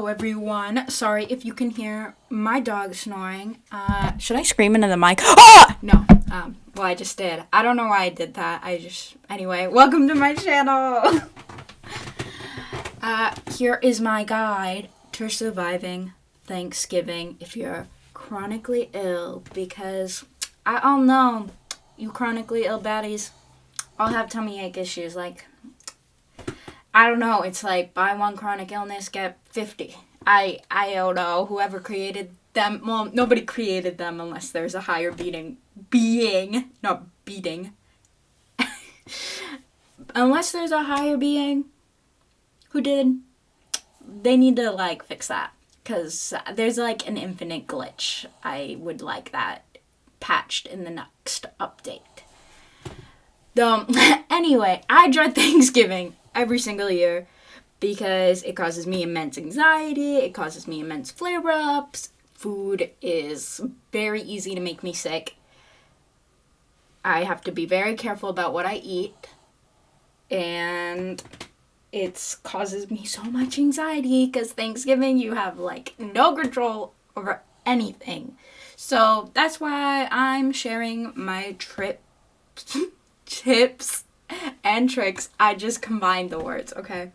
Hello everyone. Sorry if you can hear my dog snoring. Should I scream into the mic? Ah! No. Well, I just did. I don't know why I did that. Anyway, welcome to my channel. Here is my guide to surviving Thanksgiving if you're chronically ill, because I all know you chronically ill baddies all have tummy ache issues. Like, I don't know, it's like buy one chronic illness, get 50. I don't know, whoever created them, well, nobody created them unless there's a higher not beating. Unless there's a higher being who did, they need to, like, fix that. Because there's, like, an infinite glitch. I would like that patched in the next update. Anyway, I dread Thanksgiving every single year because it causes me immense anxiety, it causes me immense flare-ups. Food is very easy to make me sick. I have to be very careful about what I eat, and it causes me so much anxiety because Thanksgiving you have like no control over anything. So that's why I'm sharing my tips and tricks. I just combined the words, okay?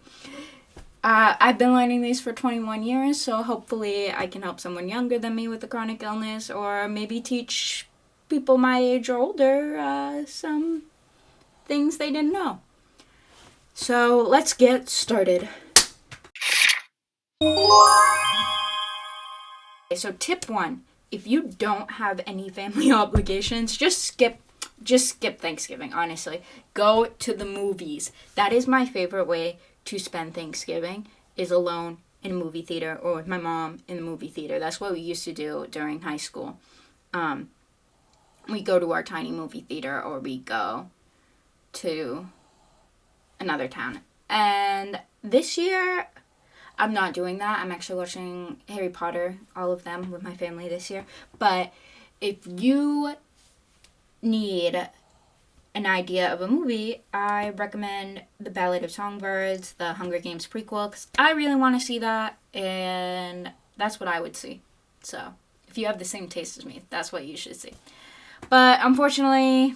I've been learning these for 21 years, so hopefully I can help someone younger than me with a chronic illness, or maybe teach people my age or older some things they didn't know. So let's get started. Okay, so tip 1, if you don't have any family obligations, just skip Thanksgiving, honestly. Go to the movies. That is my favorite way to spend Thanksgiving, is alone in a movie theater or with my mom in the movie theater. That's what we used to do during high school. We go to our tiny movie theater, or we go to another town. And this year, I'm not doing that. I'm actually watching Harry Potter, all of them, with my family this year. But if you need an idea of a movie, I recommend The Ballad of Songbirds, the Hunger Games prequel, because I really want to see that, and that's what I would see. So, if you have the same taste as me, that's what you should see. But unfortunately,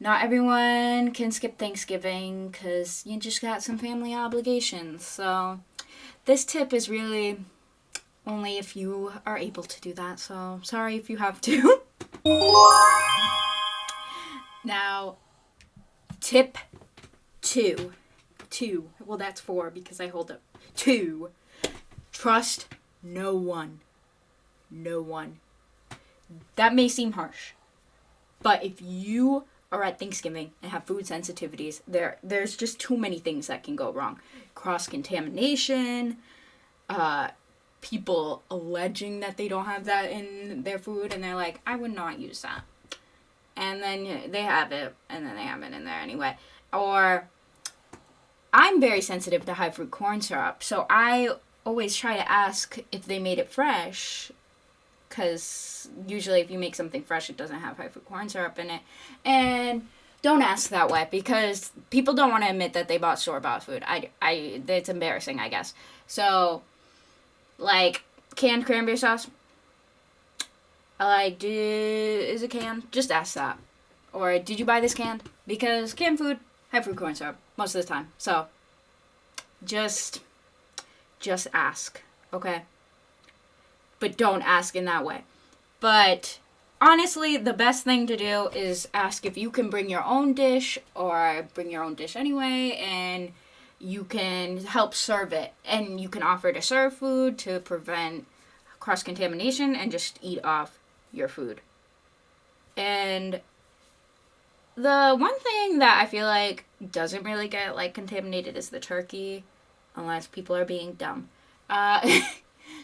not everyone can skip Thanksgiving, because you just got some family obligations. So, this tip is really only if you are able to do that, so sorry if you have to. Now, tip 2. Well, that's 4 because I hold up. 2. Trust no one. No one. That may seem harsh, but if you are at Thanksgiving and have food sensitivities, there's just too many things that can go wrong. Cross-contamination, people alleging that they don't have that in their food, and they're like, I would not use that. And then they have it, and then they have it in there anyway. Or, I'm very sensitive to high fruit corn syrup, so I always try to ask if they made it fresh, because usually if you make something fresh, it doesn't have high fruit corn syrup in it. And don't ask that way, because people don't want to admit that they bought store-bought food. It's embarrassing, I guess. So, like, canned cranberry sauce, is it canned? Just ask that. Or, did you buy this canned? Because canned food, high fruit corn syrup, most of the time. So, just ask, okay? But don't ask in that way. But, honestly, the best thing to do is ask if you can bring your own dish, or bring your own dish anyway, and you can help serve it. And you can offer to serve food to prevent cross-contamination and just eat off your food. And the one thing that I feel like doesn't really get, like, contaminated is the turkey, unless people are being dumb.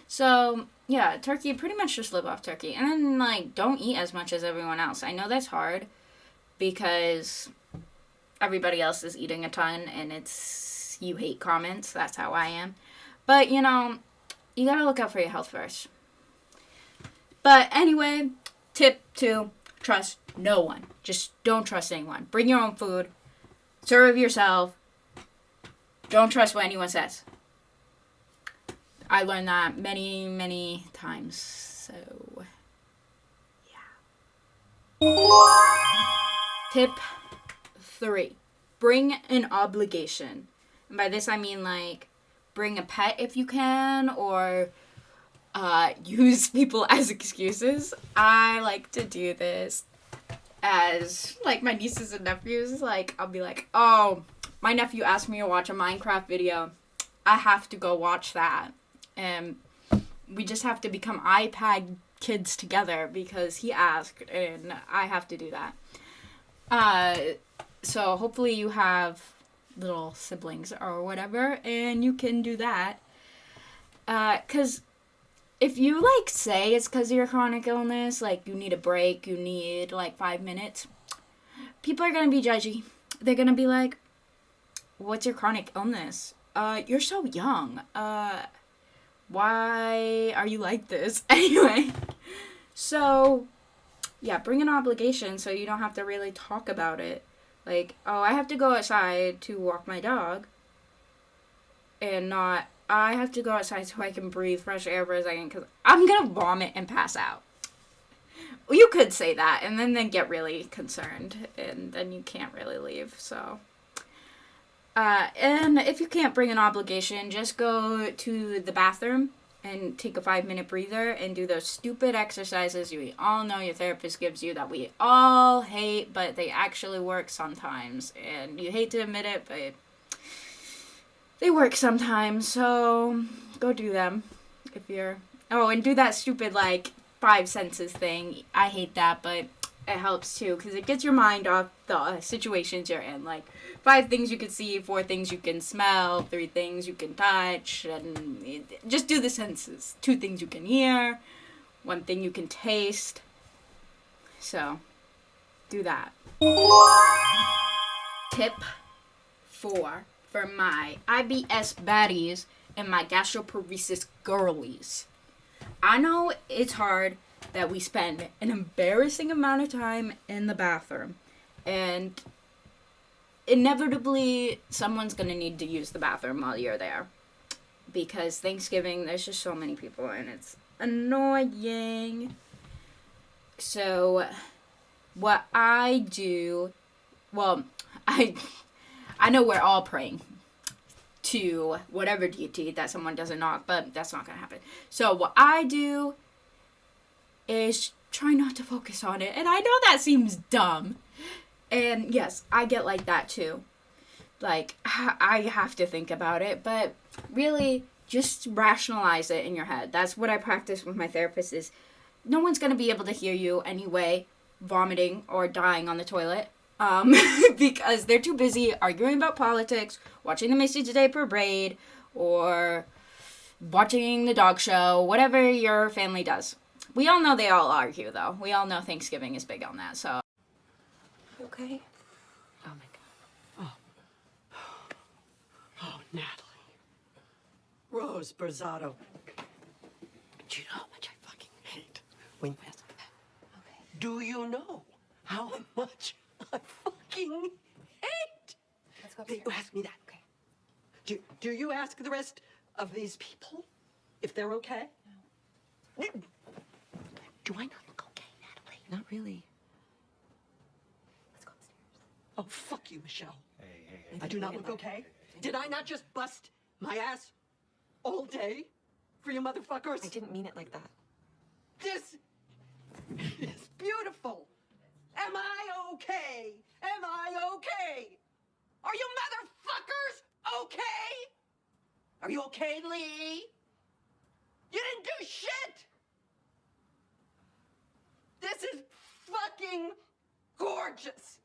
So, yeah, turkey, pretty much just live off turkey. And then, like, don't eat as much as everyone else. I know that's hard because everybody else is eating a ton, and it's you hate comments. That's how I am. But, you know, you gotta look out for your health first. But anyway, tip 2, trust no one. Just don't trust anyone. Bring your own food. Serve yourself. Don't trust what anyone says. I learned that many, many times. So, yeah. Tip 3. Bring an obligation. And by this I mean, like, bring a pet if you can, or use people as excuses. I like to do this as, like, my nieces and nephews. Like, I'll be like, oh, my nephew asked me to watch a Minecraft video. I have to go watch that. And we just have to become iPad kids together because he asked, and I have to do that. So hopefully you have little siblings or whatever, and you can do that. Because if you, like, say it's because of your chronic illness, like, you need a break, you need, like, 5 minutes, people are going to be judgy. They're going to be like, what's your chronic illness? You're so young. Why are you like this? Anyway, so, yeah, bring an obligation so you don't have to really talk about it. Like, oh, I have to go outside to walk my dog, and not, I have to go outside so I can breathe fresh air for a second because I'm going to vomit and pass out. You could say that, and then get really concerned, and then you can't really leave, so. And if you can't bring an obligation, just go to the bathroom and take a 5-minute breather and do those stupid exercises you all know your therapist gives you that we all hate, but they actually work sometimes. And you hate to admit it, but they work sometimes, so go do them if you're... Oh, and do that stupid, like, 5 senses thing. I hate that, but it helps too, because it gets your mind off the situations you're in. Like, 5 things you can see, 4 things you can smell, 3 things you can touch, and just do the senses. 2 things you can hear, 1 thing you can taste. So, do that. Tip 4 for my IBS baddies and my gastroparesis girlies. I know it's hard that we spend an embarrassing amount of time in the bathroom, and inevitably someone's going to need to use the bathroom while you're there, because Thanksgiving, there's just so many people and it's annoying. So what I do, well, I know we're all praying to whatever deity that someone doesn't knock, but that's not going to happen. So what I do is try not to focus on it. And I know that seems dumb. And yes, I get like that too. Like, I have to think about it. But really, just rationalize it in your head. That's what I practice with my therapist is no one's going to be able to hear you anyway, vomiting or dying on the toilet. Because they're too busy arguing about politics, watching the Macy's Day Parade, or watching the dog show, whatever your family does. We all know they all argue, though. We all know Thanksgiving is big on that, so. Okay? Oh, my God. Oh, Natalie. Rose Berzato. Do you know how much I fucking hate when you ask me that? Okay. Do you know how much I fucking hate Let's go that upstairs. you ask me that? Okay. Do you ask the rest of these people if they're okay? No. Do I not look okay, Natalie? Not really. Let's go upstairs. Oh, fuck you, Michelle. Hey. I do not look okay. Did I not just bust my ass all day for you motherfuckers? I didn't mean it like that. This is beautiful. Am I okay? Am I okay? Are you motherfuckers okay? Are you okay, Lee? You didn't do shit. This is fucking gorgeous.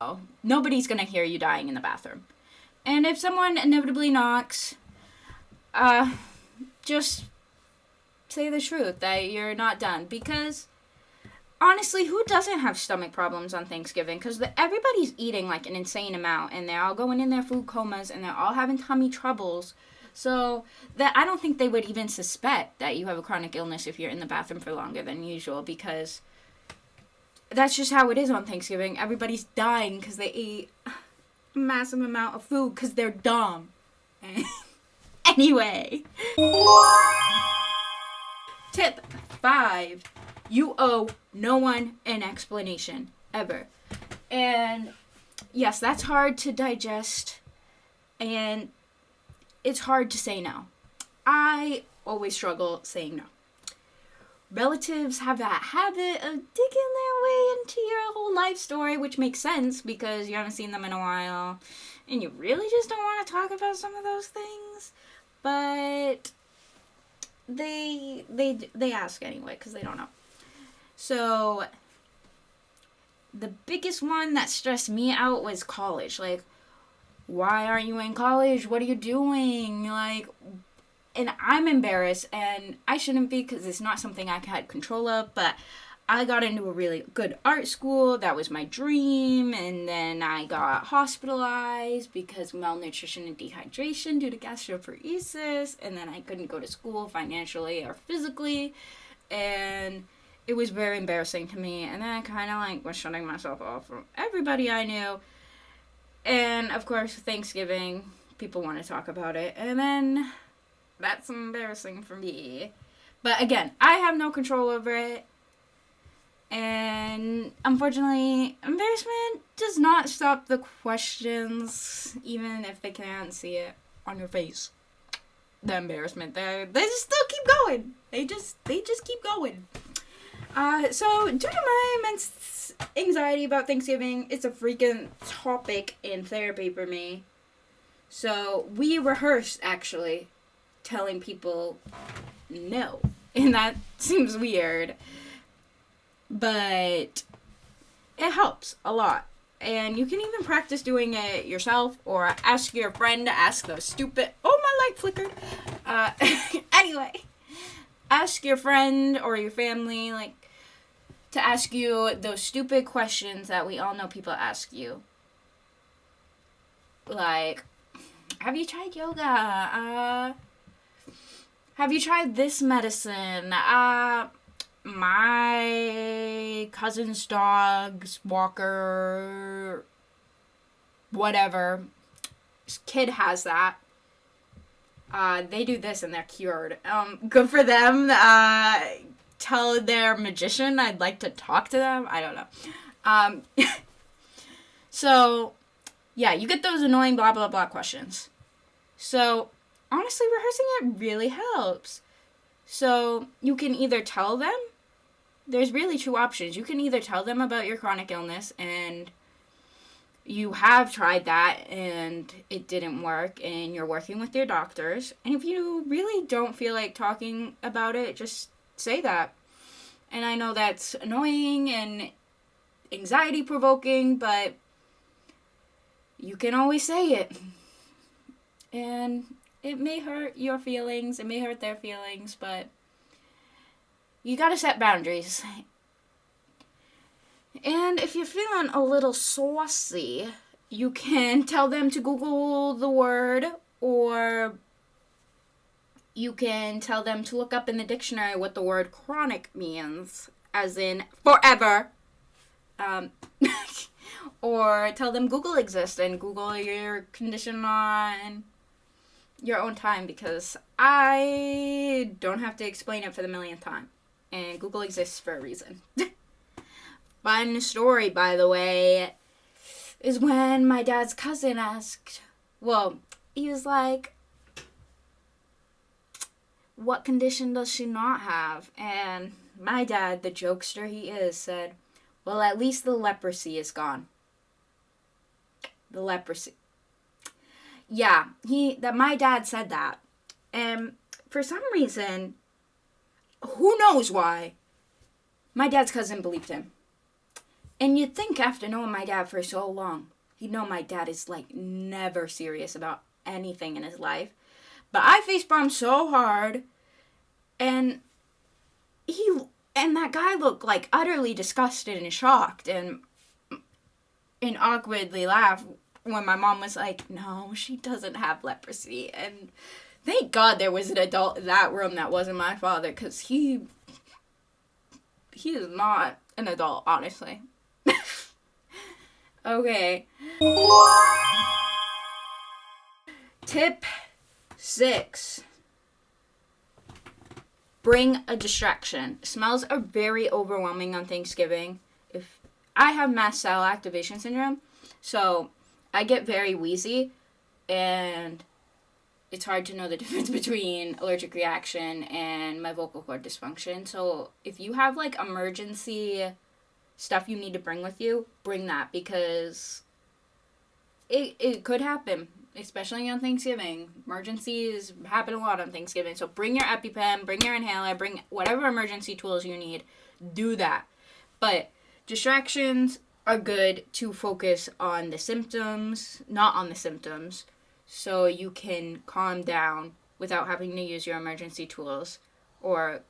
Oh, nobody's gonna hear you dying in the bathroom. And if someone inevitably knocks, just say the truth that you're not done. Because, honestly, who doesn't have stomach problems on Thanksgiving? Because everybody's eating, like, an insane amount. And they're all going in their food comas. And they're all having tummy troubles. So, that I don't think they would even suspect that you have a chronic illness if you're in the bathroom for longer than usual. Because that's just how it is on Thanksgiving. Everybody's dying because they ate a massive amount of food because they're dumb. Anyway. Tip 5. You owe no one an explanation, ever. And yes, that's hard to digest, and it's hard to say no. I always struggle saying no. Relatives have that habit of digging their way into your whole life story, which makes sense because you haven't seen them in a while, and you really just don't want to talk about some of those things. But they ask anyway because they don't know. So the biggest one that stressed me out was college. Like, why aren't you in college? What are you doing? Like, and I'm embarrassed, and I shouldn't be because it's not something I had control of, but I got into a really good art school. That was my dream, and then I got hospitalized because malnutrition and dehydration due to gastroparesis, and then I couldn't go to school financially or physically, and it was very embarrassing to me, and then I kind of like was shutting myself off from everybody I knew, and of course Thanksgiving, people want to talk about it, and then that's embarrassing for me. But again, I have no control over it. And unfortunately, embarrassment does not stop the questions, even if they can't see it on your face. The embarrassment, they just still keep going. They just keep going. So due to my immense anxiety about Thanksgiving, it's a freaking topic in therapy for me. So we rehearsed actually telling people no, and that seems weird, but it helps a lot. And you can even practice doing it yourself or ask your friend to ask those stupid, oh, my light flickered. Anyway, ask your friend or your family, like, to ask you those stupid questions that we all know people ask you. Like, have you tried yoga? Have you tried this medicine? My cousin's dog's walker, whatever, his kid has that. They do this and they're cured. Good for them. Tell their magician I'd like to talk to them. I don't know. So, yeah, you get those annoying blah, blah, blah questions. So, honestly, rehearsing it really helps. So, you can either tell them, there's really two options. You can either tell them about your chronic illness and you have tried that and it didn't work and you're working with your doctors. And if you really don't feel like talking about it, just say that. And I know that's annoying and anxiety provoking, but you can always say it. And it may hurt your feelings, it may hurt their feelings, but you gotta set boundaries. And if you're feeling a little saucy, you can tell them to Google the word, or you can tell them to look up in the dictionary what the word chronic means, as in forever. Or tell them Google exists and Google your condition on your own time, because I don't have to explain it for the millionth time. And Google exists for a reason. Fun story, by the way, is when my dad's cousin asked, well, he was like, what condition does she not have? And my dad, the jokester he is, said, well, at least the leprosy is gone. The leprosy. Yeah, my dad said that. And for some reason, who knows why, my dad's cousin believed him. And you'd think after knowing my dad for so long, he'd know my dad is like never serious about anything in his life. But I facepalmed so hard, and that guy looked like utterly disgusted and shocked and awkwardly laughed when my mom was like, no, she doesn't have leprosy. And thank God there was an adult in that room that wasn't my father, because he is not an adult, honestly. Okay. Tip 6, bring a distraction. Smells are very overwhelming on Thanksgiving. If I have mast cell activation syndrome, so I get very wheezy, and it's hard to know the difference between allergic reaction and my vocal cord dysfunction. So if you have like emergency stuff you need to bring with you, bring that, because it could happen, especially on Thanksgiving. Emergencies happen a lot on Thanksgiving. So bring your EpiPen, bring your inhaler, bring whatever emergency tools you need. Do that. But distractions are good to focus on the symptoms, not on the symptoms, so you can calm down without having to use your emergency tools or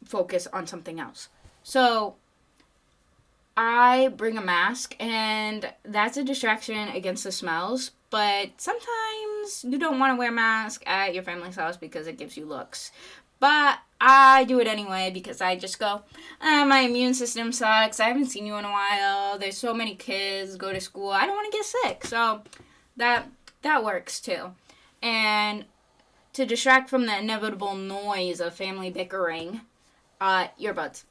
focus on something else. So I bring a mask, and that's a distraction against the smells, but sometimes you don't want to wear a mask at your family's house because it gives you looks. But I do it anyway because I just go, my immune system sucks, I haven't seen you in a while, there's so many kids, go to school, I don't want to get sick. So that works too. And to distract from the inevitable noise of family bickering, earbuds.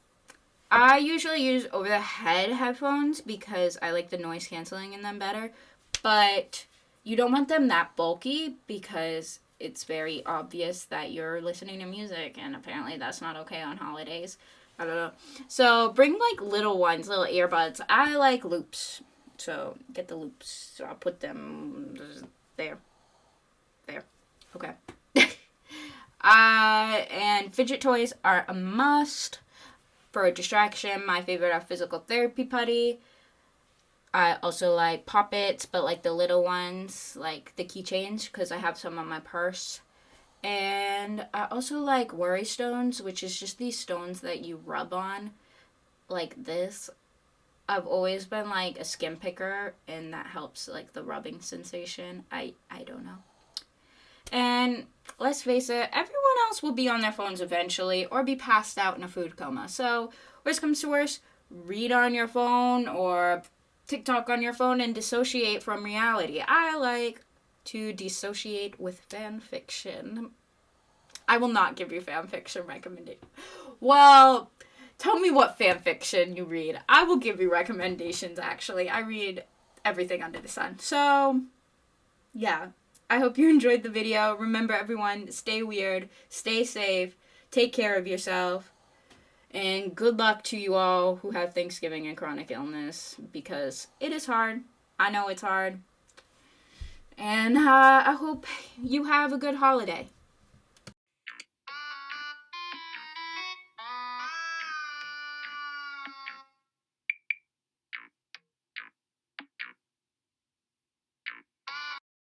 I usually use over-the-head headphones because I like the noise canceling in them better, but you don't want them that bulky because it's very obvious that you're listening to music, and apparently that's not okay on holidays. I don't know. So bring like little ones, little earbuds. I like loops, so get the loops. So I'll put them there. Okay. And fidget toys are a must. For a distraction, my favorite are physical therapy putty. I also like poppets, but like the little ones, like the keychains, because I have some on my purse. And I also like worry stones, which is just these stones that you rub on, like this. I've always been like a skin picker, and that helps like the rubbing sensation. I don't know. And let's face it, everyone else will be on their phones eventually or be passed out in a food coma. So, worst comes to worst, read on your phone or TikTok on your phone and dissociate from reality. I like to dissociate with fan fiction. I will not give you fan fiction recommendations. Well, tell me what fan fiction you read. I will give you recommendations, actually. I read everything under the sun. So, yeah. I hope you enjoyed the video. Remember, everyone, stay weird, stay safe, take care of yourself, and good luck to you all who have Thanksgiving and chronic illness, because it is hard. I know it's hard. And I hope you have a good holiday.